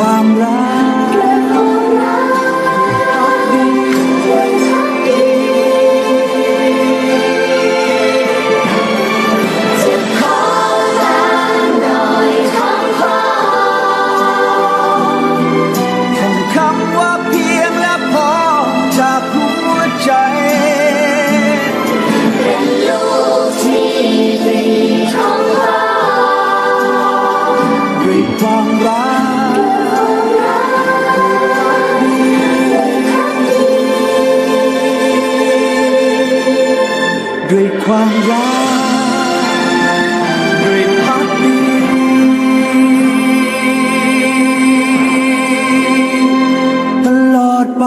ความรักจะขอแรงหน่อยทั้งพอแค่คำว่าเพียงและพอจากหัวใจเป็นลูกที่ดีของพ่อด้วยความรักด้วยความรักด้วยพักดีตลอดไป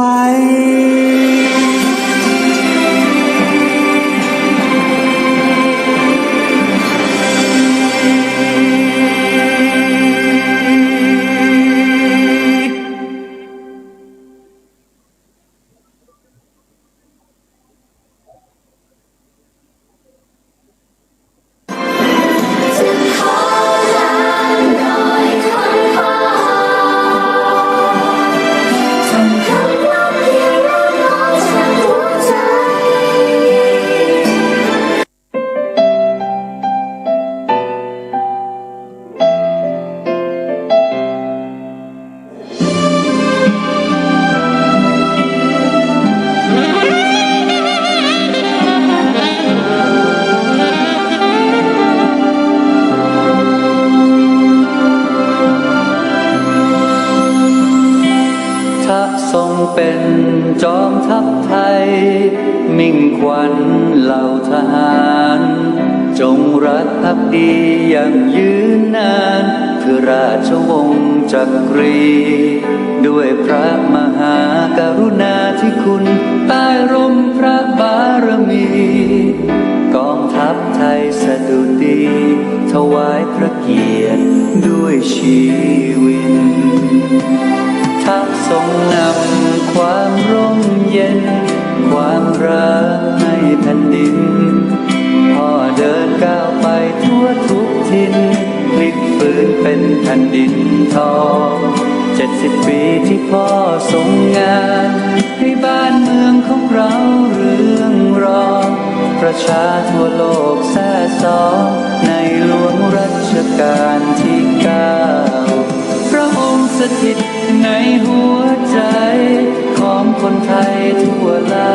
ทรงเป็นจอมทัพไทยมิ่งขวัญเหล่าทหารจงรักภักดีอย่างยืนนานเพื่อราชวงศ์จักรีด้วยพระมหากรุณาธิคุณใต้ร่มพระบารมีกองทัพไทยสดุดีถวายพระเกียรติด้วยชีวิตทักทรงนำความร่มเย็นความรักให้แผ่นดินพ่อเดินก้าวไปทั่วทุกทินพลิกฟื้นเป็นแผ่นดินทอง70 ปีที่พ่อทรงงานให้บ้านเมืองของเราเรืองรองประชาทั่วโลกแซ่ซ้องในหลวงรัชกาลที่ 9พระองค์สถิตในหัวใจของคนไทยทั่วลา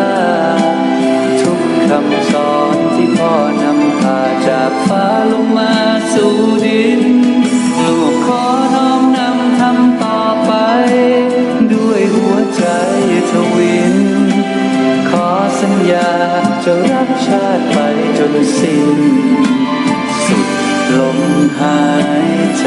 ทุกคำสอนที่พ่อนำพาจากฟ้าลงมาสู่ดินลูกขอน้อมนำทำต่อไปด้วยหัวใจทวินขอสัญญาจะรักชาติไปจนสิ้นสุดลมหายใจ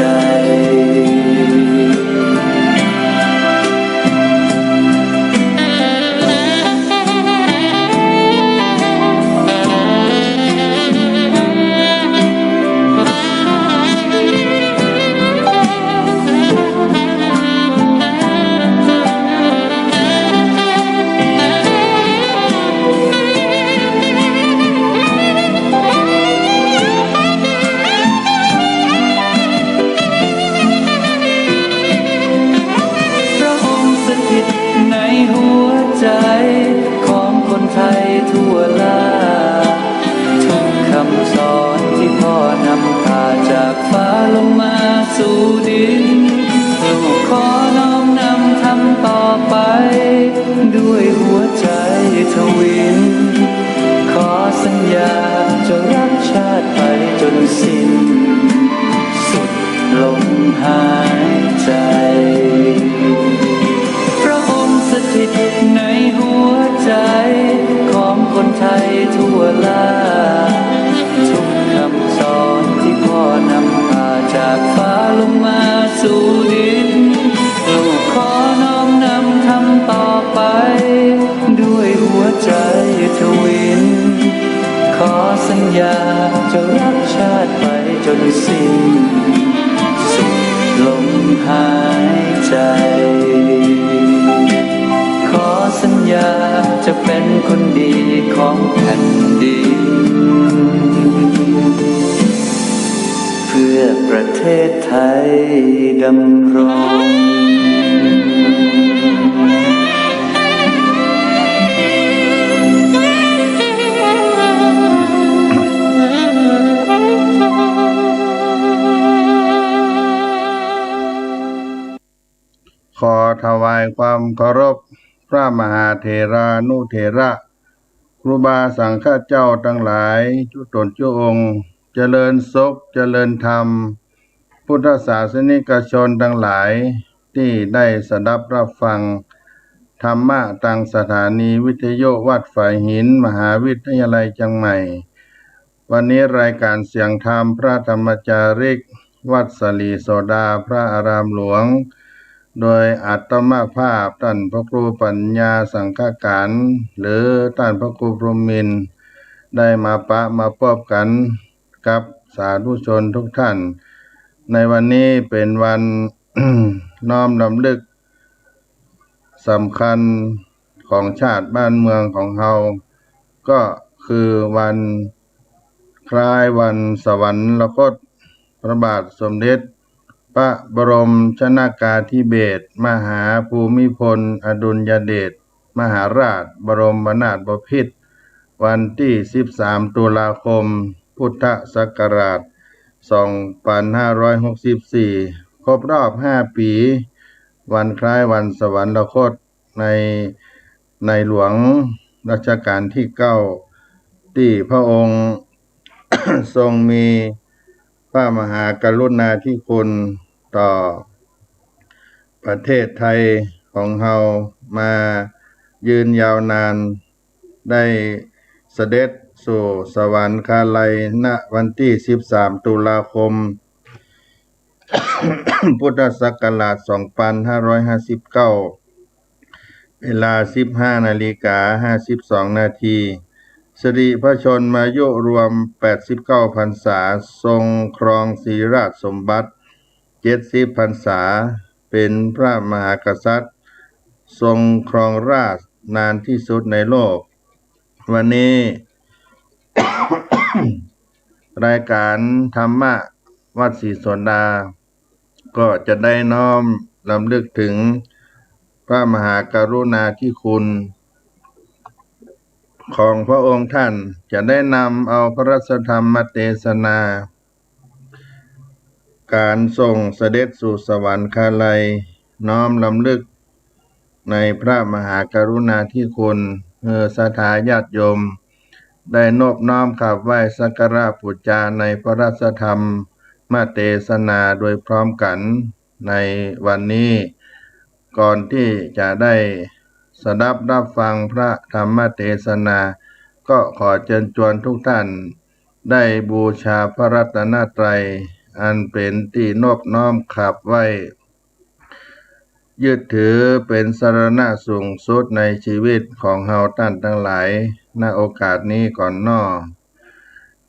ของคนไทยทั่วลาทุกคำสอนที่พ่อนำพาจากฟ้าลงมาสู่ดินลูกขอน้อมนำทำต่อไปด้วยหัวใจทวินขอสัญญาจะรักชาติไปจนสิ้นสุดลมหายใจสถิตในหัวใจของคนไทยทั่วลาทุกคำสอนที่พ่อนำพาจากฟ้าลงมาสู่ดินลูกขอน้อมนำทำต่อไปด้วยหัวใจทวินขอสัญญาจะรักชาติไปจนสิ้นสุดลมหายใจสัญญาจะเป็นคนดีของแผ่นดินเพื่อประเทศไทยดำรง ขอถวายความเคารพพระมหาเถรานุเถระครูบาสังฆเจ้าทั้งหลายทุกตนทุกองค์เจริญสุขเจริญธรรมพุทธศาสนิกชนทั้งหลายที่ได้สดับรับฟังธรรมะทางสถานีวิทยุวัดฝ่ายหินมหาวิทยาลัยเชียงใหม่วันนี้รายการเสียงธรรมพระธรรมจาริกวัดสลีโสดาพระอารามหลวงโดยอัตมภาพท่านพระครูปัญญาสังฆการหรือท่านพระครูพรหมินทร์ได้มาพบกันกับสาธุชนทุกท่านในวันนี้เป็นวัน น้อมรำลึกสำคัญของชาติบ้านเมืองของเฮาก็คือวันคล้ายวันสวรรคตพระบาทสมเด็จพระบรมชนกาธิเบศรมหาภูมิพลอดุลยเดชมหาราชบรมนาถบพิตรวันที่13ตุลาคมพุทธศักราช2564ครบรอบ5ปีวันคล้ายวันสวรรคตในหลวงรัชกาลที่9ที่พระองค์ ทรงมีพระมหากรุณาธิคุณต่อประเทศไทยของเฮามายืนยาวนานได้เสด็จสู่สวรรคาลัยณวันที่13ตุลาคม พุทธศักราช2559เวลา 15:52 นาทีสิริพระชนมายุรวม89พรรษาทรงครองศรีราชสมบัติ70พรรษาเป็นพระมหากษัตริย์ทรงครองราชย์นานที่สุดในโลกวันนี้ รายการธรรมะวัดศรีโสดาก็จะได้น้อมรำลึกถึงพระมหากรุณาธิคุณของพระองค์ท่านจะได้นำเอาพระราชธรรมเทศนาการทรงเสด็จสู่สวรรคาลัยน้อมรำลึกในพระมหากรุณาธิคุณศรัทธาญาติโยมได้นอบน้อมขับไหว้สักการะบูชาในพระราชธรรมเทศนาโดยพร้อมกันในวันนี้ก่อนที่จะได้สดับรับฟังพระธรรมเทศนาก็ขอเชิญชวนทุกท่านได้บูชาพระรัตนตรัยอันเป็นที่นอบน้อมขับไหว้ยึดถือเป็นสรณะสูงสุดในชีวิตของเฮาท่านทั้งหลายณโอกาสนี้ก่อนน้อ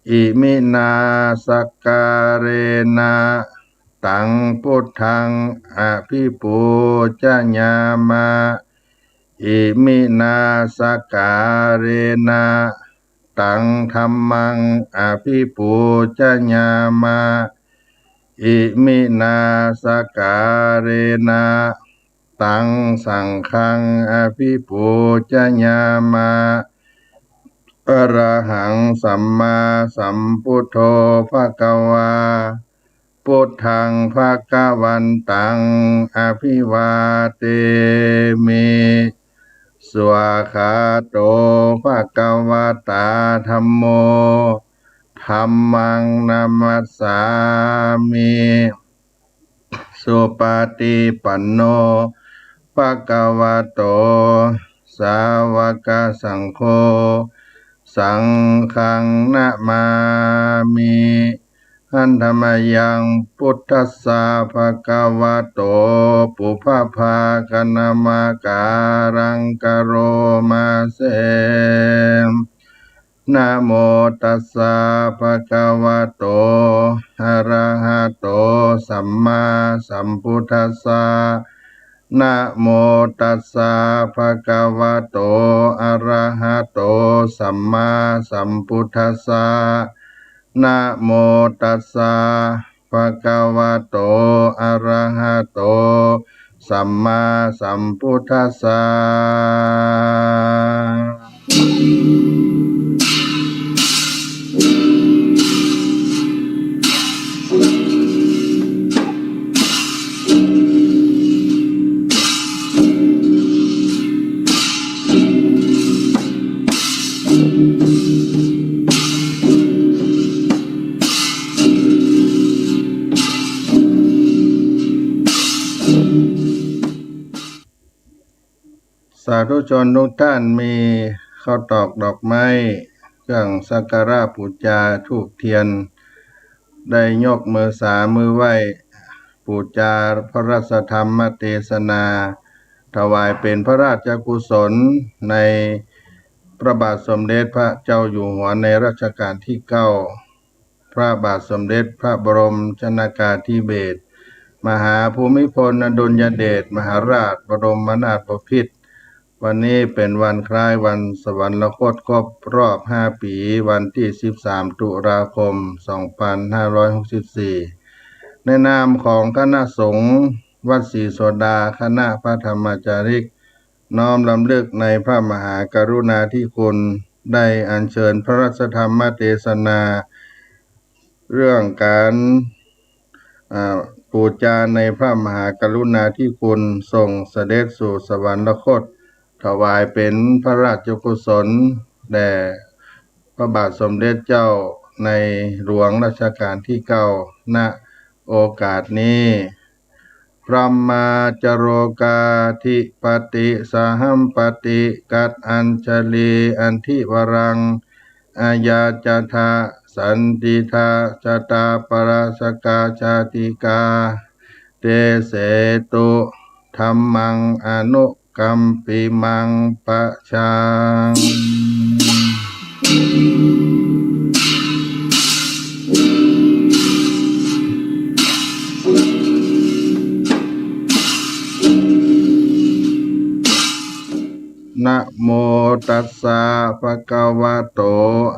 อิมินาสกการเรนะตังพุทธังอภิปูชญามะอิมินาสการเรนะตังธัมมังอภิปูชญามะอิมินาสการเรนะตังสังฆังอภิปูชญามะอรหังสัมมาสัมพุทโธภควาพุทธังภควันตังอภิวาเทมิสวากขาโตภควตาธัมโมธัมมังนามัสสามิสุปฏิปันโนภควโตสาวกสังโฆสังฆังนะมามิหันธรรมยังพุทธัสสะภะคะวะโตปุพพาคณมการังกโรมาเสนะโมตัสสะภะคะวะโตอะระหะโตสัมมาสัมพุทธัสสะนะโมตัสสะภะคะวะโตอะระหะโตสัมมาสัมพุทธัสสะนะโมตัสสะภะคะวะโตอะระหะโตสัมมาสัมพุทธัสสะ าธุชนทุกท่านมีข้าวตอกดอกไม้เครื่องสักการะบูชาธูปเทียนได้ยกมือสามือไหว้บูชาพระราชธรรมเทศนาถวายเป็นพระราชกุศลในพระบาทสมเด็จพระเจ้าอยู่หัวในรัชกาลที่9พระบาทสมเด็จพระบรมชนกาธิเบศรมหาภูมิพลอดุลยเดชมหาราชบรมนาถบพิตรวันนี้เป็นวันคล้ายวันสวรรคตครบรอบ5 ปีวันที่13ตุลาคม2564ในนามของคณะสงฆ์วัดศรีโสดาคณะพระธรรมจาริกน้อมรำลึกในพระมหากรุณาธิคุณได้อัญเชิญพระราชธรรมเทศนาเรื่องการบูชาในพระมหากรุณาธิคุณทรงเสด็จสู่สวรรคตถวายเป็นพระราชกุศลแด่พระบาทสมเด็จเจ้าในหลวงรัชกาลที่9ณโอกาสนี้พรหมาจโรกาธิปติสหัมปติกัตอัญชลีอันทิวรังอาญาจทาสันติทาจตาปราสกาชาติกาเตเสตุธัมมังอนุกัมปิมังปะชังนะโมตัสสะภะคะวะโต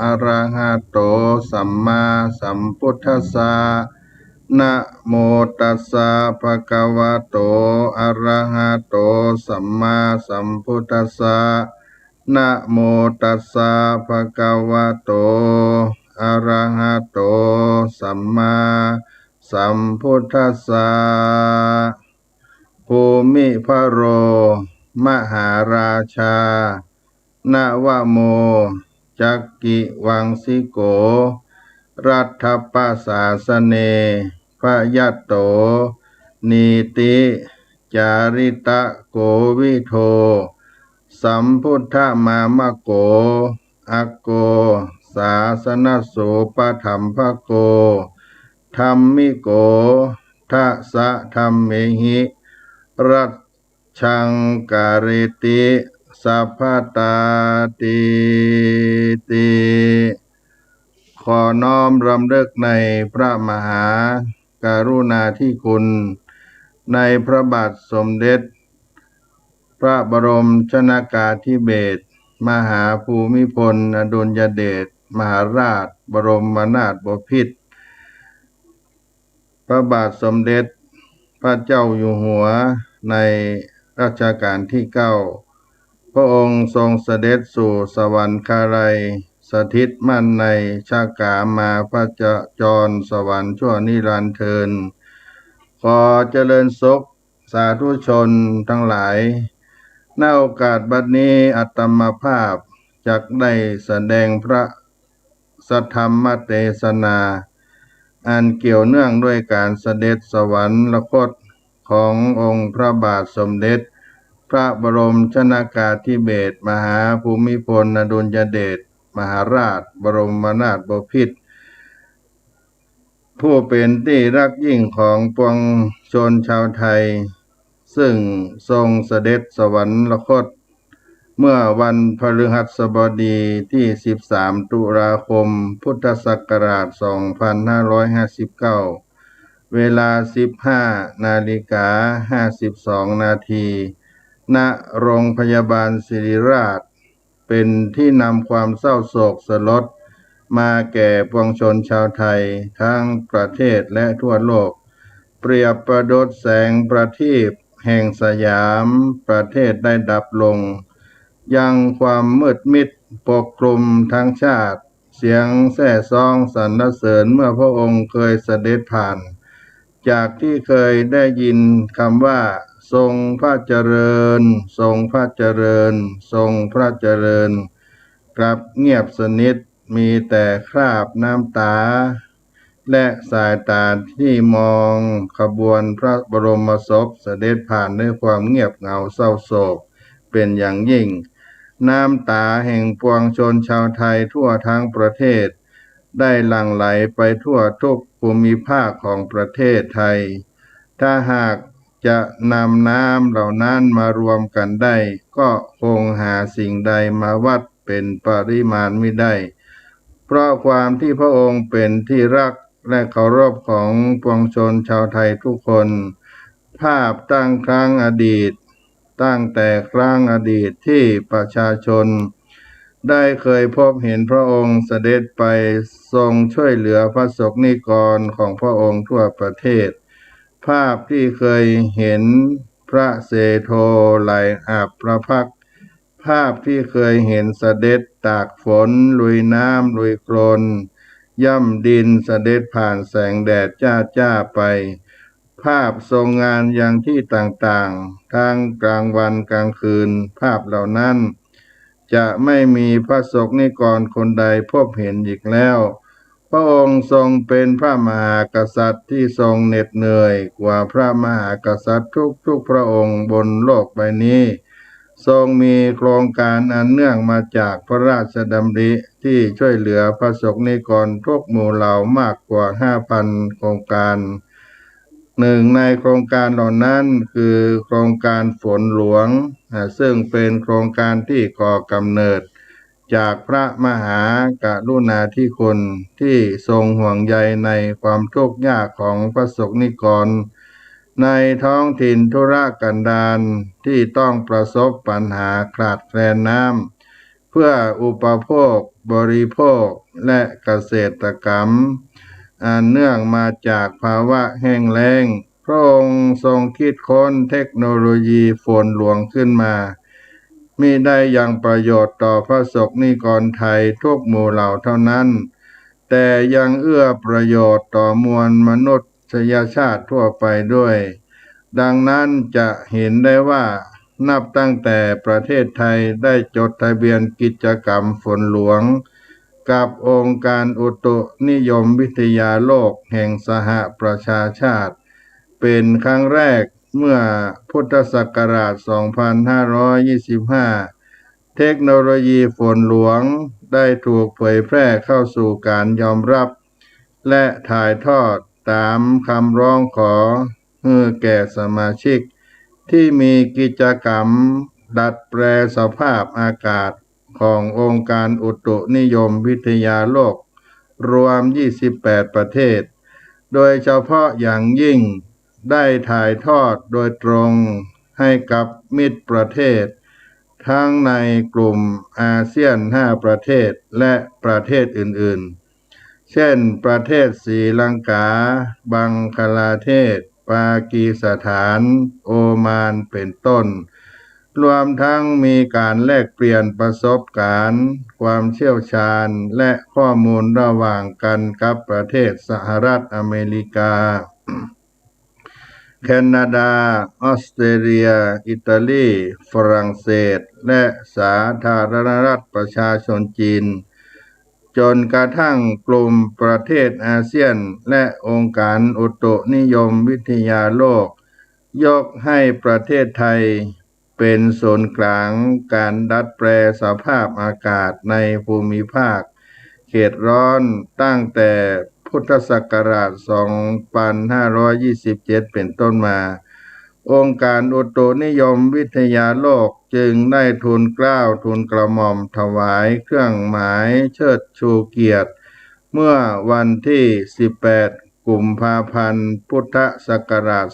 อะระหะโตสัมมาสัมพุทธัสสะนะโมตัสสะภะคะวะโตอะระหะโตสัมมาสัมพุทธัสสะนะโมตัสสะภะคะวะโตอะระหะโตสัมมาสัมพุทธัสสะภูมิพระโรมหาราชานวโมจักกิวังสิโกรัฐปัสสาสเนพยัตโตนีติจาริตะโกวิโทสัมพุทธมามะโกอโกสาสนโสปธัมภโกธัมมิโกทัสสะธัมเมหิรัชชังการิติสัพพตาติติขอน้อมรำลึกในพระมหากรุณาธิคุณในพระบาทสมเด็จพระบรมชนกาธิเบศรมหาภูมิพลอดุลยเดชมหาราชบรมนาถบพิตรพระบาทสมเด็จพระเจ้าอยู่หัวในรัชกาลที่9พระองค์ทรงเสด็จสู่สวรรคาลัยสถิตมั่นในชากามาพระจรสวรรค์ชั่วนิรันดร์เทินขอเจริญสุขสาธุชนทั้งหลายณโอกาสบัดนี้อาตมาภาพจักได้แสดงพระสัทธรรมเทศนาอันเกี่ยวเนื่องด้วยการเสด็จสวรรคตขององค์พระบาทสมเด็จพระบรมชนกาธิเบศรมหาภูมิพลอดุลยเดชมหาราชบรมนาถบพิตรผู้เป็นที่รักยิ่งของปวงชนชาวไทยซึ่งทรงเสด็จสวรรคตเมื่อวันพฤหัสบดีที่13ตุลาคมพุทธศักราช2559เวลา 15:52 นาทีณโรงพยาบาลศิริราชเป็นที่นำความเศร้าโศกสลดมาแก่ปวงชนชาวไทยทั้งประเทศและทั่วโลกเปรียบประดุจแสงประทีปแห่งสยามประเทศได้ดับลงยังความมืดมิดปกคลุมทั้งชาติเสียงแส่ซ้องสรรเสริญเมื่อพระองค์เคยเสด็จผ่านจากที่เคยได้ยินคำว่าทรงพระเจริญทรงพระเจริญทรงพระเจริญกลับเงียบสนิทมีแต่คราบน้ำตาและสายตาที่มองขบวนพระบรมศพเสด็จผ่านด้วยความเงียบเหงาเศร้าโศก เป็นอย่างยิ่งน้ำตาแห่งปวงชนชาวไทยทั่วทั้งประเทศได้หลั่งไหลไปทั่วทุกภูมิภาคของประเทศไทยถ้าหากจะนำน้ำเหล่านั้นมารวมกันได้ก็คงหาสิ่งใดมาวัดเป็นปริมาณไม่ได้เพราะความที่พระองค์เป็นที่รักและเคารพของปวงชนชาวไทยทุกคนภาพตั้งครั้งอดีตตั้งแต่ครั้งอดีตที่ประชาชนได้เคยพบเห็นพระองค์เสด็จไปทรงช่วยเหลือพระสงฆ์นิกรของพระองค์ทั่วประเทศภาพที่เคยเห็นพระเสโทไหลอาบพระพักตร์ภาพที่เคยเห็นเสด็จตากฝนลุยน้ำลุยโคลนย่ำดินเสด็จผ่านแสงแดดจ้าไปภาพทรงงานอย่างที่ต่างๆทั้งกลางวันกลางคืนภาพเหล่านั้นจะไม่มีพระสงฆ์นิกรคนใดพบเห็นอีกแล้วพระองค์ทรงเป็นพระมหากษัตริย์ที่ทรงเหน็ดเหนื่อยกว่าพระมหากษัตริย์ทุกพระองค์บนโลกใบนี้ทรงมีโครงการอันเนื่องมาจากพระราชดำริที่ช่วยเหลือพระสงฆ์นิกรทุกหมู่เหล่ามากกว่า 5,000 โครงการหนึ่งในโครงการเหล่านั้นคือโครงการฝนหลวงซึ่งเป็นโครงการที่ก่อกำเนิดจากพระมหากรุณาธิคุณที่ทรงห่วงใยในความทุกข์ยากของพระสงฆ์นิกรในท้องถิ่นทุรกันดารที่ต้องประสบปัญหาขาดแคลนน้ำเพื่ออุปโภคบริโภคและเกษตรกรรมอันเนื่องมาจากภาวะแห้งแล้งพระองค์ทรงคิดค้นเทคโนโลยีฝนหลวงขึ้นมามิได้ยังประโยชน์ต่อพระสงฆ์นิกรไทยทุกหมู่เหล่าเท่านั้นแต่ยังเอื้อประโยชน์ต่อมวลมนุษยชาติทั่วไปด้วยดังนั้นจะเห็นได้ว่านับตั้งแต่ประเทศไทยได้จดทะเบียนกิจกรรมฝนหลวงกับองค์การอุตุนิยมวิทยาโลกแห่งสหประชาชาติเป็นครั้งแรกเมื่อพุทธศักราช 2525 เทคโนโลยีฝนหลวงได้ถูกเผยแพร่เข้าสู่การยอมรับและถ่ายทอดตามคำร้องขอแก่สมาชิกที่มีกิจกรรมดัดแปลสภาพอากาศขององค์การอุตุนิยมวิทยาโลกรวม 28 ประเทศโดยเฉพาะอย่างยิ่งได้ถ่ายทอดโดยตรงให้กับมิตรประเทศทั้งในกลุ่มอาเซียน 5 ประเทศและประเทศอื่นๆเช่นประเทศศรีลังกาบังคลาเทศปากีสถานโอมานเป็นต้นรวมทั้งมีการแลกเปลี่ยนประสบการณ์ความเชี่ยวชาญและข้อมูลระหว่างกันกับประเทศสหรัฐอเมริกาแคนาดาออสเตรเลียอิตาลีฝรั่งเศสและสาธารณรัฐประชาชนจีนจนกระทั่งกลุ่มประเทศอาเซียนและองค์การอุตุนิยมวิทยาโลกยกให้ประเทศไทยเป็นศูนย์กลางการดัดแปลสภาพอากาศในภูมิภาคเขตร้อนตั้งแต่พุทธศักราช 2527 เป็นต้นมาองค์การอุตุนิยมวิทยาโลกจึงได้ทูลเกล้าทูลกระหม่อมถวายเครื่องหมายเชิดชูเกียรติเมื่อวันที่ 18 กุมภาพันธ์ พุทธศักราช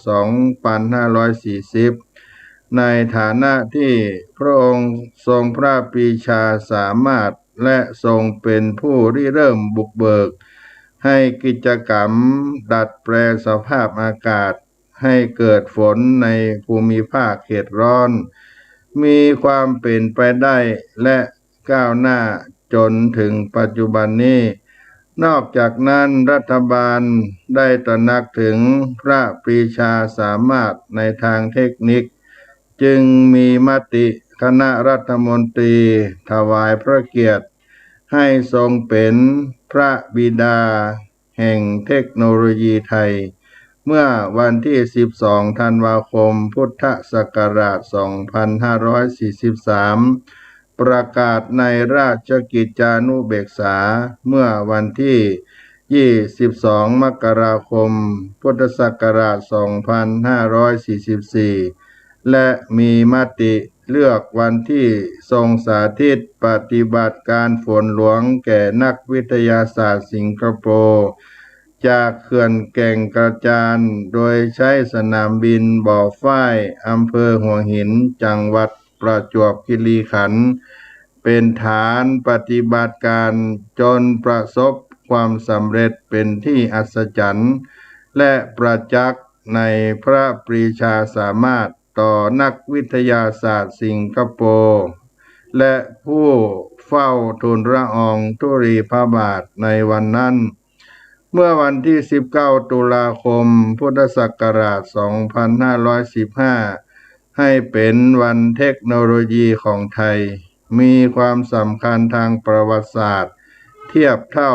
2540 ในฐานะที่พระองค์ทรงพระปรีชาสามารถและทรงเป็นผู้ริเริ่มบุกเบิกให้กิจกรรมดัดแปลสภาพอากาศให้เกิดฝนในภูมิภาคเขตร้อนมีความเป็นไปได้และก้าวหน้าจนถึงปัจจุบันนี้นอกจากนั้นรัฐบาลได้ตระหนักถึงพระปรีชาสามารถในทางเทคนิคจึงมีมติคณะรัฐมนตรีถวายพระเกียรติให้ทรงเป็นพระบิดาแห่งเทคโนโลยีไทย เมื่อวันที่12ธันวาคมพุทธศักราช2543ประกาศในราชกิจจานุเบกษาเมื่อวันที่22มกราคมพุทธศักราช2544และมีมติเลือกวันที่ทรงสาธิตปฏิบัติการฝนหลวงแก่นักวิทยาศาสตร์สิงคโปร์จากเขื่อนแก่งกระจานโดยใช้สนามบินบ่อฝ้ายอำเภอหัวหินจังหวัดประจวบคีรีขันธ์เป็นฐานปฏิบัติการจนประสบความสำเร็จเป็นที่อัศจรรย์และประจักษ์ในพระปรีชาสามารถต่อนักวิทยาศาสตร์สิงคโปร์และผู้เฝ้าทูลละอองธุลีพระบาทในวันนั้นเมื่อวันที่19ตุลาคมพุทธศักราช2515ให้เป็นวันเทคโนโลยีของไทยมีความสำคัญทางประวัติศาสตร์เทียบเท่า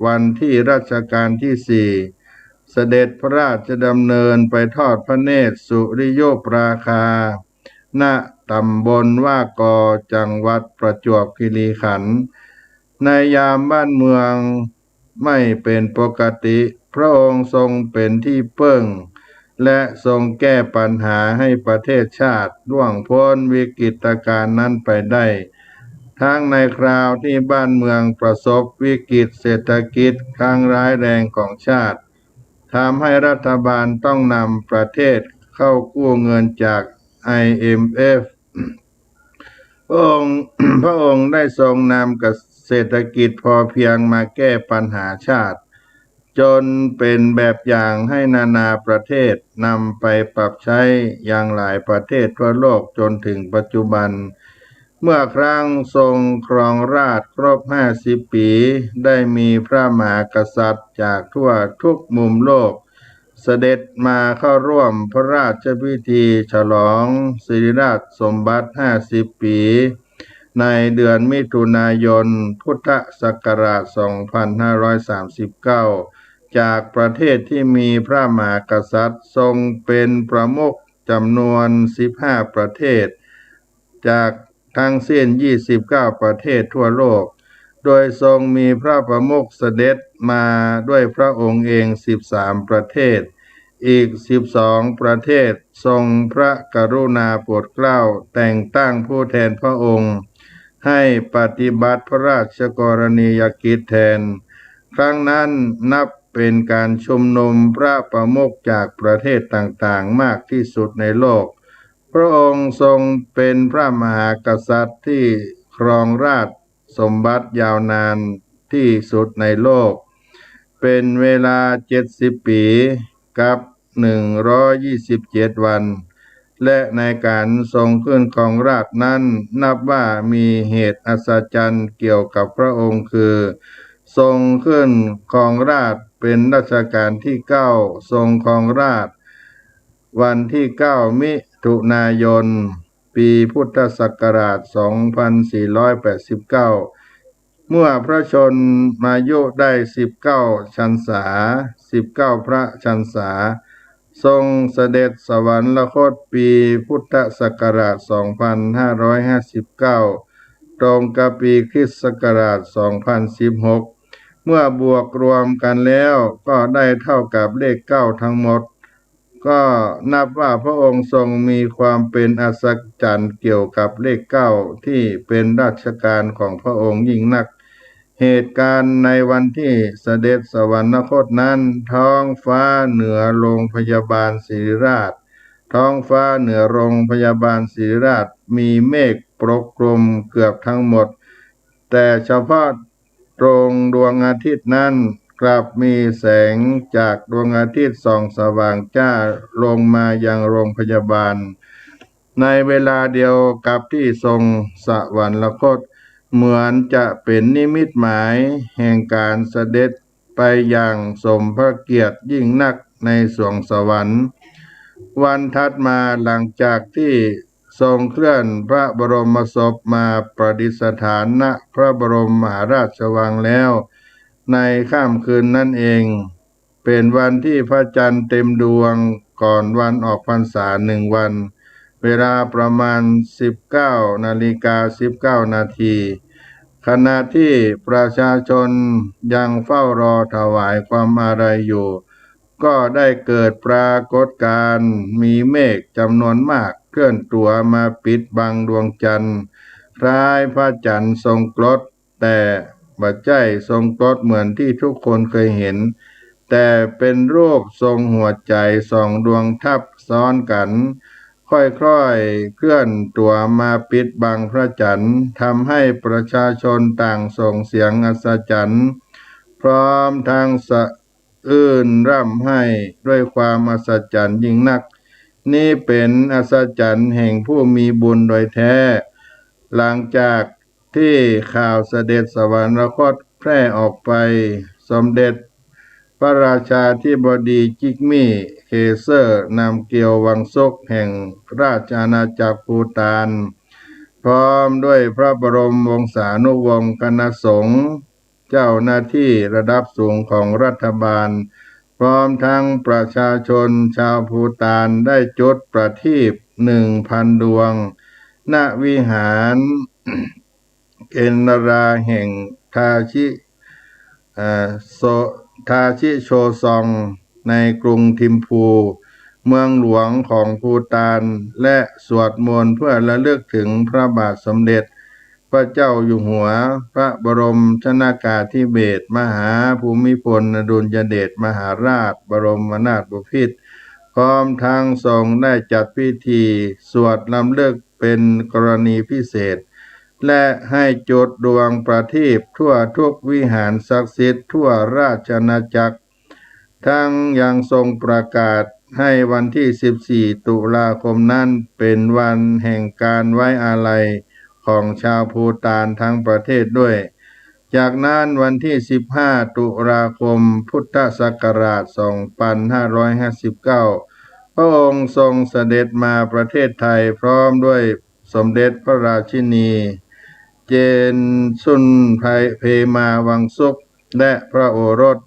วันที่รัชกาลที่4เสด็จพระราชดำเนินไปทอดพระเนตรสุริโยปราคาณตำบลว่ากอจังหวัดประจวบคีรีขันธ์ในยามบ้านเมืองไม่เป็นปกติพระองค์ทรงเป็นที่เพิ่งและทรงแก้ปัญหาให้ประเทศชาติล่วงพ้นวิกฤตการณ์นั้นไปได้ทั้งในคราวที่บ้านเมืองประสบวิกฤตเศรษฐกิจครั้งร้ายแรงของชาติทำให้รัฐบาลต้องนำประเทศเข้ากู้เงินจาก IMF พระองค์ พระองค์ได้ทรงนำเศรษฐกิจพอเพียงมาแก้ปัญหาชาติจนเป็นแบบอย่างให้นานาประเทศนำไปปรับใช้อย่างหลายประเทศทั่วโลกจนถึงปัจจุบันเมื่อครั้งทรงครองราชย์ครบ50 ปีได้มีพระมหากษัตริย์จากทั่วทุกมุมโลกเสด็จมาเข้าร่วมพระราชพิธีฉลองสิริราชสมบัติ50 ปีในเดือนมิถุนายนพุทธศักราช2539จากประเทศที่มีพระมหากษัตริย์ทรงเป็นประมุขจำนวน15ประเทศจากทั้งสิ้น29ประเทศทั่วโลกโดยทรงมีพระประมุขเสด็จมาด้วยพระองค์เอง13ประเทศอีก12ประเทศทรงพระกรุณาโปรดเกล้าแต่งตั้งผู้แทนพระองค์ให้ปฏิบัติพระราชกรณียกิจแทนครั้งนั้นนับเป็นการชุมนุมพระประมุขจากประเทศต่างๆมากที่สุดในโลกพระองค์ทรงเป็นพระมหากษัตริย์ที่ครองราชย์สมบัติยาวนานที่สุดในโลกเป็นเวลา70 ปีกับ127 วันและในการทรงขึ้นครองราชย์นั้นนับว่ามีเหตุอัศจรรย์เกี่ยวกับพระองค์คือทรงขึ้นครองราชย์เป็นรัชกาลที่9ทรงครองราชย์วันที่9มิถุนายนปีพุทธศักราช2489เมื่อพระชนมายุได้19พรรษา19พระพรรษาทรงเสด็จสวรรคตปีพุทธศักราช2559ตรงกับปีคริสต์ศักราช2016เมื่อบวกรวมกันแล้วก็ได้เท่ากับเลข9ทั้งหมดก็นับว่าพระองค์ทรงมีความเป็นอัศจรรย์เกี่ยวกับเลข9ที่เป็นราชการของพระองค์ยิ่งนักเหตุการณ์ในวันที่เสด็จสวรรคตนั้นท้องฟ้าเหนือโรงพยาบาลศิริราชท้องฟ้าเหนือโรงพยาบาลศิริราชมีเมฆปกคลุมเกือบทั้งหมดแต่เฉพาะตรงดวงอาทิตย์นั้นกลับมีแสงจากดวงอาทิตย์ส่องสว่างจ้าลงมายังโรงพยาบาลในเวลาเดียวกับที่ทรงสวรรคตเหมือนจะเป็นนิมิตหมายแห่งการเสด็จไปอย่างสมพระเกียรติยิ่งนักในสวงสวรรค์วันถัดมาหลังจากที่ทรงเคลื่อนพระบรมศพมาประดิษฐานณพระบรมมหาราชวังแล้วในค่ำคืนนั่นเองเ เป็นวันที่พระจันทร์เต็มดวงก่อนวันออกพรรษา1 วัน เวลาประมาณ 19:19 นาทีขณะที่ประชาชนยังเฝ้ารอถวายความอาลัยอยู่ก็ได้เกิดปรากฏการณ์มีเมฆจำนวนมากเคลื่อนตัวมาปิดบังดวงจันทร์คล้ายพระจันทร์ทรงกลดแต่บัดใจทรงกลดเหมือนที่ทุกคนเคยเห็นแต่เป็นรูปทรงหัวใจ2 ดวงทับซ้อนกันค่อยๆเคลื่อนตัวมาปิดบังพระจันทร์ทำให้ประชาชนต่างส่งเสียงอัศจรรย์พร้อมทางสะอื้นร่ำไห้ด้วยความอัศจรรย์ยิ่งนักนี่เป็นอัศจรรย์แห่งผู้มีบุญโดยแท้หลังจากที่ข่าวเสด็จสวรรคตแพร่ออกไปสมเด็จพระราชาธิบดีจิกมี่เคเซอร์นำเกียววังซกแห่งราชอาณาจักรภูฏานพร้อมด้วยพระบรมวงศานุวงศ์คณะสงฆ์เจ้าหน้าที่ระดับสูงของรัฐบาลพร้อมทั้งประชาชนชาวภูฏานได้จุดประทีป 1,000 ดวงณวิหารเอนราแห่งทาชิโซทาชิโชซองในกรุงทิมพูเมืองหลวงของภูฏานและสวดมนต์เพื่อระลึกถึงพระบาทสมเด็จพระเจ้าอยู่หัวพระบรมชนกาธิเบศรมหาภูมิพลอดุลยเดชมหาราชบรมนาถบพิตรพร้อมทางทรงได้จัดพิธีสวดรำลึกเป็นกรณีพิเศษและให้จุดดวงประทีปทั่วทุกวิหารศักดิ์สิทธิ์ทั่วราชอาณาจักรทั้งยังทรงประกาศให้วันที่ 14 ตุลาคมนั้นเป็นวันแห่งการไว้อาลัยของชาวภูฏานทั้งประเทศด้วยจากนั้นวันที่ 15 ตุลาคมพุทธศักราช 2559 พระองค์ทรงเสด็จมาประเทศไทยพร้อมด้วยสมเด็จพระราชินีเจนซุนเพมาวังสุขและพระโอรส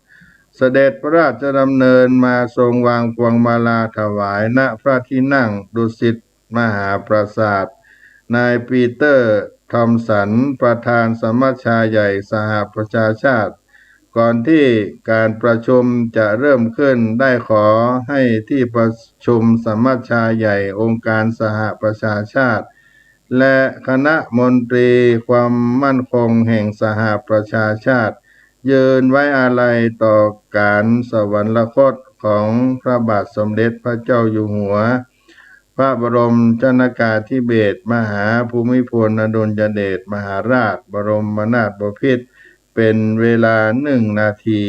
เสด็จพระราชดำเนินมาทรงวางพวงมาลาถวายณพระที่นั่งดุสิตมหาปราสาทนายปีเตอร์ทอมสันประธานสมัชชาใหญ่สหประชาชาติก่อนที่การประชุมจะเริ่มขึ้นได้ขอให้ที่ประชุมสมัชชาใหญ่องค์การสหประชาชาติและคณะมนตรีความมั่นคงแห่งสหประชาชาติยืนไว้อาลัยต่อการสวรรคตของพระบาทสมเด็จพระเจ้าอยู่หัวพระบรมชนกาธิเบศรมหาภูมิพลอดุลยเดชมหาราชบรมนาถบพิตรเป็นเวลา1 นาที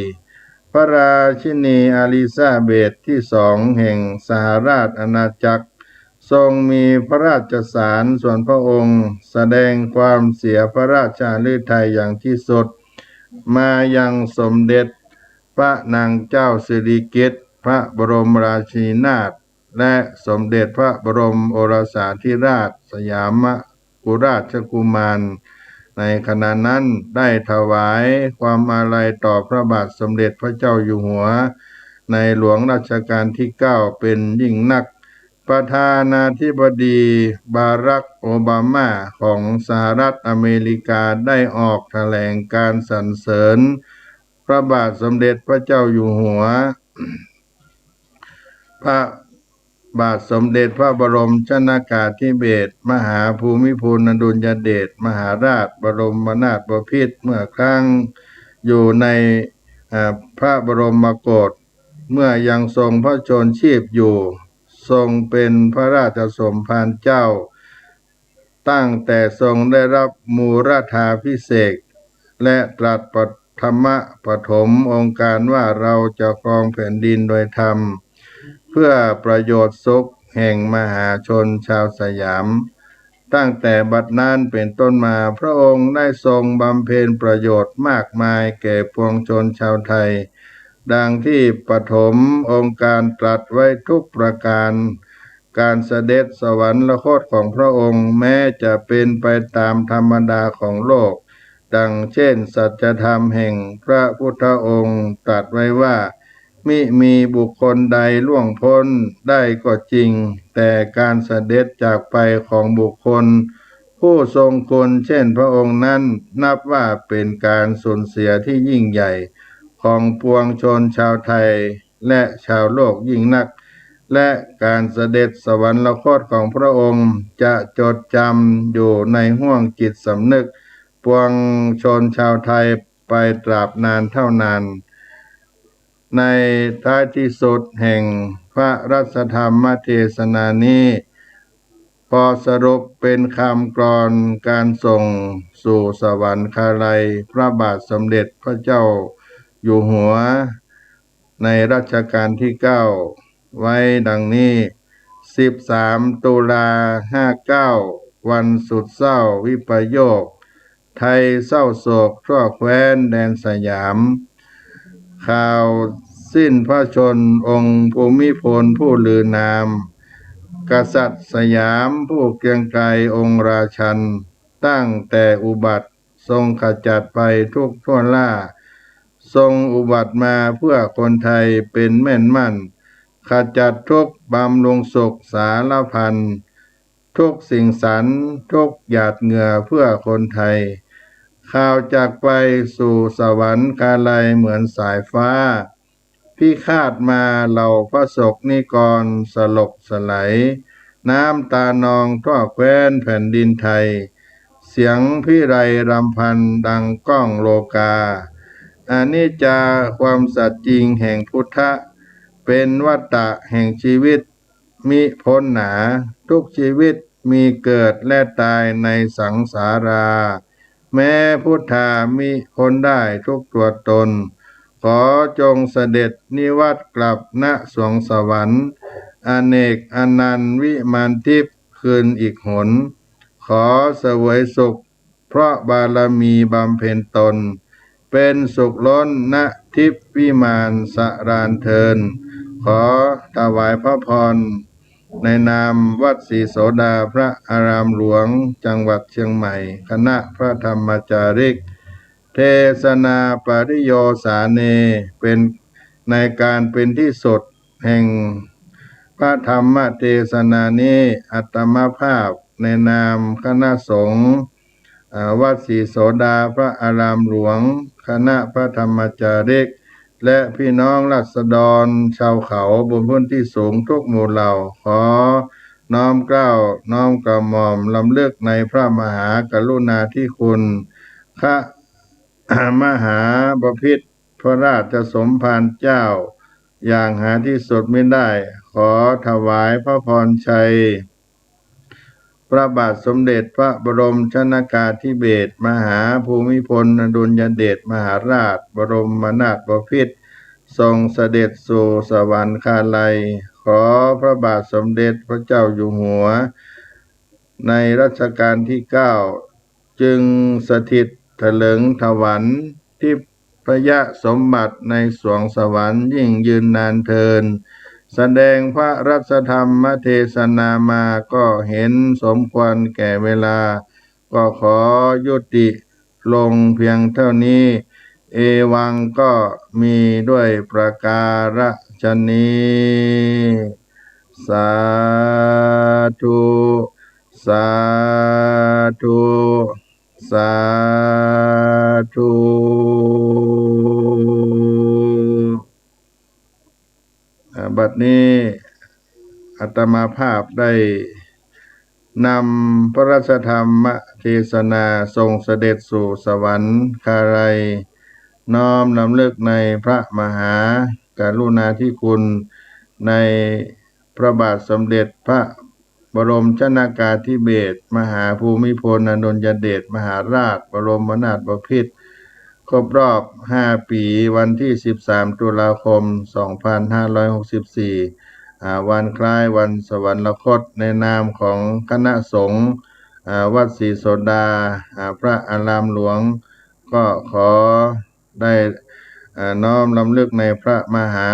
พระราชินีอลิซาเบธที่ 2แห่งสหราชอาณาจักรทรงมีพระราชสารส่วนพระองค์แสดงความเสียพระราชฤทัยอย่างที่สุดมายังสมเด็จพระนางเจ้าสิริกิติ์พระบรมราชินีนาถและสมเด็จพระบรมโอรสาธิราชสยามกุฎราชกุมารในขณะนั้นได้ถวายความอาลัยต่อพระบาทสมเด็จพระเจ้าอยู่หัวในหลวงรัชกาลที่ 9เป็นยิ่งนักประธานาธิบดีบารักโอบามาของสหรัฐอเมริกาได้ออกแถลงการสรรเสริญพระบาทสมเด็จพระเจ้าอยู่หัวพระบาทสมเด็จพระบรมชนกาธิเบศรมหาภูมิพลอดุลยเดชมหาราชบรมนาถบพิตรเมื่อครั้งอยู่ในพระบรมโกศเมื่อยังทรงพระชนชีพอยู่ทรงเป็นพระราชสมภารเจ้าตั้งแต่ทรงได้รับมูรธาภิเษกและตรัสปฐมปฐมองค์การว่าเราจะครองแผ่นดินโดยธรรมเพื่อประโยชน์สุขแห่งมหาชนชาวสยามตั้งแต่บัดนั้นเป็นต้นมาพระองค์ได้ทรงบำเพ็ญประโยชน์มากมายแก่ปวงชนชาวไทยดังที่ปฐมองค์การตรัสไว้ทุกประการการเสด็จสวรรคตของพระองค์แม้จะเป็นไปตามธรรมดาของโลกดังเช่นสัจธรรมแห่งพระพุทธองค์ตรัสไว้ว่า มิมีบุคคลใดล่วงพ้นได้ก็จริงแต่การเสด็จจากไปของบุคคลผู้ทรงคุณเช่นพระองค์นั้นนับว่าเป็นการสูญเสียที่ยิ่งใหญ่ของปวงชนชาวไทยและชาวโลกยิ่งนักและการเสด็จสวรรคตของพระองค์จะจดจำอยู่ในห้วงจิตสำนึกปวงชนชาวไทยไปตราบนานเท่านานในท้ายที่สุดแห่งพระรัตธรรมเทศนานี้พอสรุปเป็นคำกลอนการส่งสู่สวรรคาลัยพระบาทสมเด็จพระเจ้าอยู่หัวในรัชกาลที่9ไว้ดังนี้13ตุลา59วันสุดเศร้าวิปโยคไทยเศร้าโศกทั่วแคว้นแดนสยามข่าวสิ้นพระชนองค์ภูมิพลผู้ลือนามกษัตริย์สยามผู้เกรียงไกรองค์ราชันตั้งแต่อุบัติทรงขจัดไปทุกทั่วล่าทรงอุบัติมาเพื่อคนไทยเป็นแม่นมั่นขจัดทุกบำรุงสุขสารพันทุกสิ่งสรรทุกหยาดเหงื่อเพื่อคนไทยข่าวจากไปสู่สวรรคาลัยเหมือนสายฟ้าพิฆาตมาเหล่าพระศกนิกรสลบสลายน้ำตานองทั่วแคว้นแผ่นดินไทยเสียงพิไรรำพันดังก้องโลกาอนิจจาความสัตย์จริงแห่งพุทธะเป็นวัฏฏะแห่งชีวิตมิพ้นหนาทุกชีวิตมีเกิดและตายในสังสาราแม้พุทธามิพ้นได้ทุกตัวตนขอจงเสด็จนิวัตกลับณสวงสวรรค์อเนกอนันต์วิมานทิพย์คืนอีกหนขอเสวยสุขเพราะบารมีบำเพ็ญตนเป็นสุขล้นณทิพย์วิมานสรานเทินขอถวายพระพรในนามวัดศรีโสดาพระอารามหลวงจังหวัดเชียงใหม่คณะพระธรรมจาริกเทศนาปริโยสาเนเป็นในการเป็นที่สุดแห่งพระธรรมเทศนานี้อัตมภาพในนามคณะสงฆ์วัดศรีโสดาพระอารามหลวงคณะพระธรรมจาริกและพี่น้องราษฎรชาวเขาบนพื้นที่สูงทุกหมู่เหล่าขอน้อมเกล้าน้อมกระหม่อมลำลึกในพระมหากรุณาธิคุณพระมหาบพิตรพระราชสมภารเจ้าอย่างหาที่สุดไม่ได้ขอถวายพระพรชัยพระบาทสมเด็จพระบรมชนกาธิเบศรมหาภูมิพลอดุลยเดชมหาราชบรมนาถบพิตรทรงเสด็จสู่สวรรคาลัยขอพระบาทสมเด็จพระเจ้าอยู่หัวในรัชกาลที่9จึงสถิตเถลิงถวัลย์ที่พยสมบัติในสวงสวรรค์ยิ่งยืนนานเทินแสดงพระรัตธรรมเทศนามาก็เห็นสมควรแก่เวลาก็ขอยุติลงเพียงเท่านี้เอวังก็มีด้วยประการฉนี้สาธุสาธุสาธุบัดนี้อาตมาภาพได้นำพระราชธรรมเทศนาทรงเสด็จสู่สวรรคาลัยน้อมรำลึกในพระมหากรุณาธิคุณในพระบาทสมเด็จพระบรมชนกาธิเบศรมหาภูมิพลอดุลยเดชมหาราชบรมนาถบพิตรครบรอบ5ปีวันที่13ตุลาคม2564วันคล้ายวันสวรรคตในนามของคณะสงฆ์วัดศรีโสดาพระอารามหลวงก็ขอได้น้อมรำลึกในพระมหา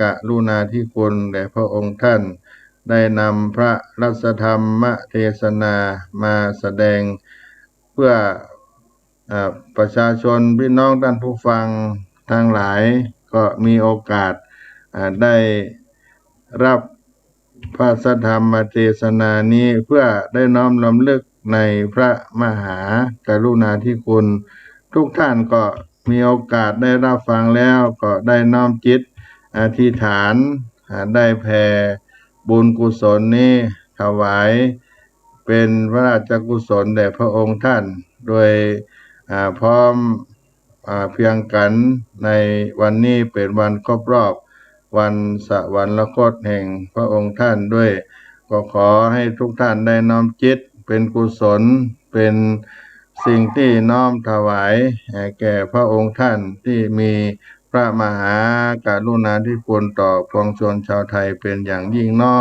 กรุณาธิคุณแด่พระองค์ท่านได้นำพระรัตธรรมเทศนามาแสดงเพื่อประชาชนพี่น้องท่านผู้ฟังทั้งหลายก็มีโอกาส ได้รับพระสัทธรรมเทศนานี้เพื่อได้น้อมรำลึกในพระมหากรุณาธิคุณทุกท่านก็มีโอกาสได้รับฟังแล้วก็ได้น้อมจิตอธิษฐานได้แผ่บุญกุศลนี้ถวายเป็นพระราชกุศลแด่พระองค์ท่านโดยพร้อมเพียงกันในวันนี้เป็นวันครบรอบวันสวรรคตแห่งพระองค์ท่านด้วยก็ขอให้ทุกท่านได้น้อมจิตเป็นกุศลเป็นสิ่งที่น้อมถวายแก่พระองค์ท่านที่มีพระมหากรุณาธิคุณต่อปวงชนชาวไทยเป็นอย่างยิ่งน้อ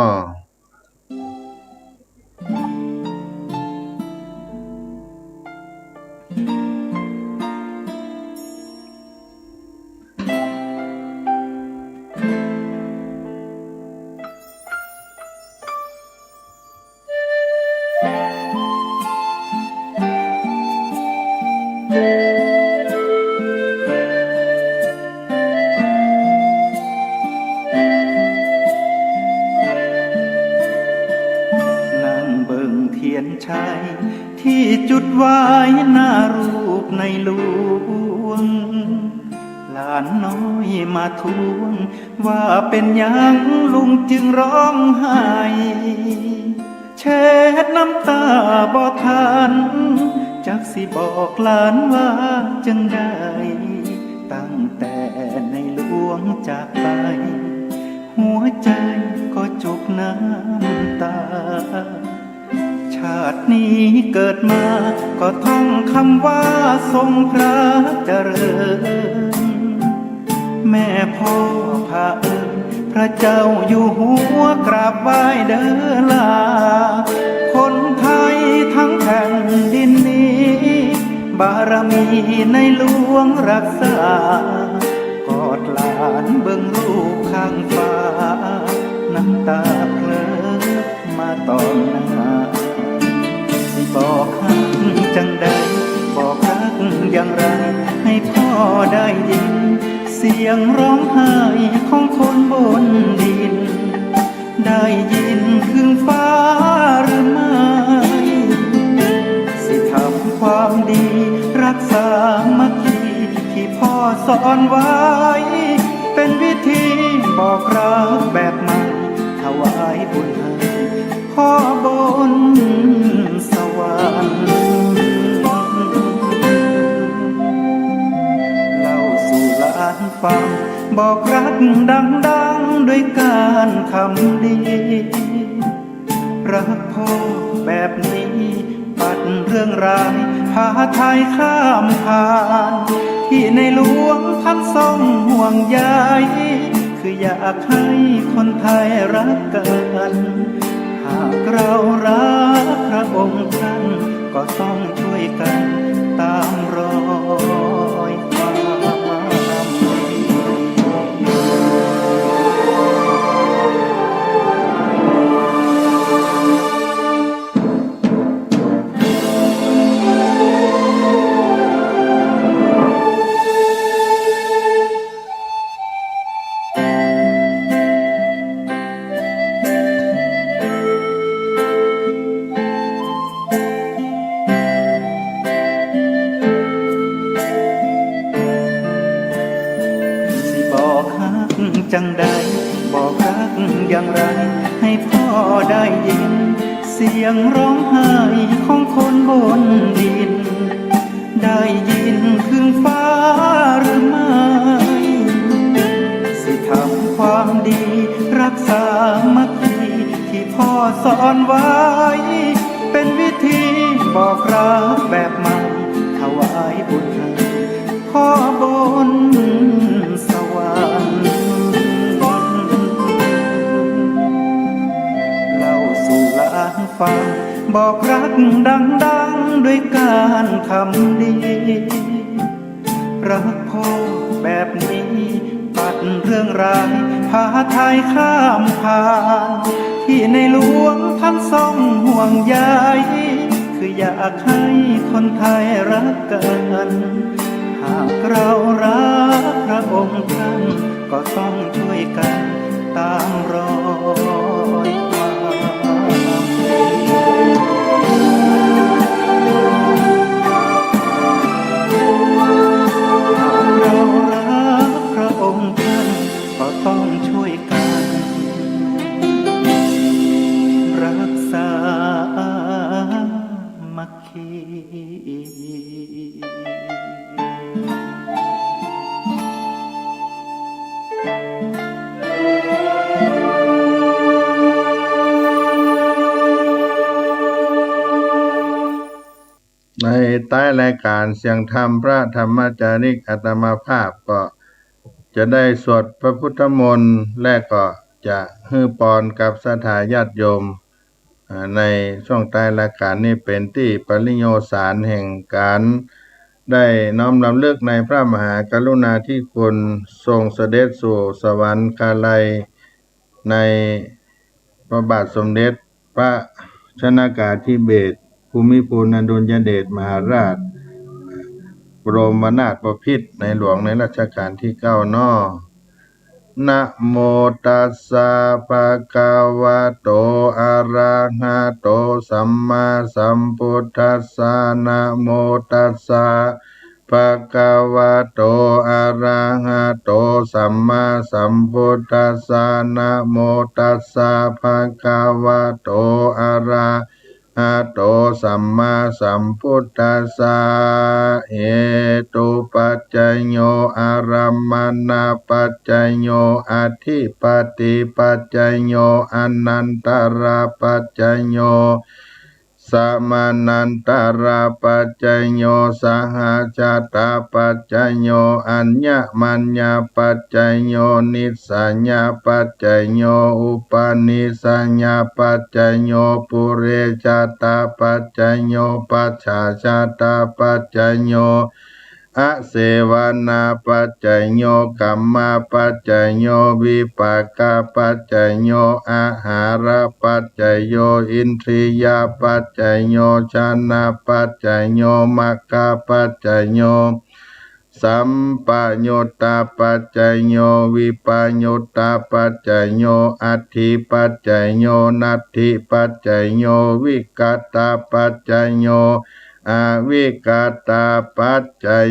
นั่งเบิ่งเทียนชัยที่จุดไว้หน้ารูปในหลวงหลานน้อยมาทวงว่าเป็นหยังลุงจึงร้องไห้เช็ดน้ำตาบ่ทันจักสิบอกหลานว่าจังได้ตั้งแต่ในหลวงจากไปหัวใจก็จุกน้ำตาชาตินี้เกิดมาก็ท่องคำว่าทรงพระเจริญแม่พ่อพาเอิญพระเจ้าอยู่หัวกราบไหว้เด้อลาคนไทยทั้งแผ่นดินนี้บารมีในหลวงรักษากอดหลานเบิ่งรูปข้างฟ้าน้ำตาเพลอมาตอนหน้าสิบอกฮักจังใดบอกรักอย่างไรให้พ่อได้ยินเสียงร้องไห้ของคนบนดินได้ยินคืนฟ้าหรือไม่สิทำความดีรักษามัคคีที่พ่อสอนไว้เป็นวิธีบอกรักแบบใหม่ถวายบุญให้พ่อบนสวรรค์เล่าสู่หลานฟังบอกรักดังๆด้วยการคำดีรักพ่อแบบนี้ปัดเรื่องร้ายพาไทยข้ามผ่านที่ในหลวงท่านทรงห่วงใยคืออยากให้คนไทยรักกันหากเรารักพระองค์ท่านก็ต้องช่วยกันตามรอยความดี จังใดบอกรักอย่างไรให้พ่อได้ยินเสียงร้องไห้ของคนบนดินได้ยินคืนฟ้าหรือไม่สิทำความดีรักษามัคคีที่พ่อสอนไว้เป็นวิธีบอกรักแบบใหม่ถวายบุญให้พ่อบนสวรรค์เล่าสู่หลานฟังบอกรักดังๆด้วยการคำดีรักพ่อแบบนี้ปัดเรื่องร้ายพาไทยข้ามผ่านที่ในหลวงท่านทรงห่วงใยคืออยากให้คนไทยรักกันหากเรารักพระองค์ท่าน ก็ต้องช่วยกันตามรอยความดีเรารักพระองค์ท่านก็ต้องช่วยกันรักษามัคคี ในใต้รายการเสียงธรรมพระธรรมจาริกอาตมาภาพก็จะได้สวดพระพุทธมนต์และก็จะฮือปอนกับศรัทธาญาติโยมในช่วงใต้รายการนี้เป็นที่ปริโยสารแห่งการได้น้อมรำลึกในพระมหากรุณาธิคุณทรงเสด็จสู่สวรรคาลัยในพระบาทสมเด็จพระชนากาธิเบศรภูมิพลอดุลยเดชมหาราชบรมนาถบพิตรในหลวงในรัชกาลที่9น้อนะโมตัสสะภะคะวะโตอะระหะโตสัมมาสัมพุทธัสสะนะโมตัสสะภะคะวะโตอะระหะโตสัมมาสัมพุทธัสสะนะโมตัสสะภะคะวะโตอะระหะโตสัมมาสัมพุทธัสสะเหตุปัจจยโยอารัมมณปัจจยโยอธิปติปัจจยโยอนันตระปัจจยโยสัมมานันตระปัจจยโยสหชาตปัจจยโยอัญญมัญญปัจจยโยนิสสัญญปัจจยโยอุปนิสัญญปัจจยโยปุเรชาตปัจจยโยปัจฉาชาตปัจจยโยอเสวนาปัจจยโยกัมมาปัจจยโยวิปากาปัจจยโยอาหารปัจจยโยอินทรียปัจจยโยชนะปัจจยโยมัคคะปัจจยโยสัมปโยตาปัจจยโยวิปโยตาปัจจยโยอัตถิปัจจยโยนัตถิปัจจยโยวิกัตตาปัจจยโยอวิกัตตาปัจจย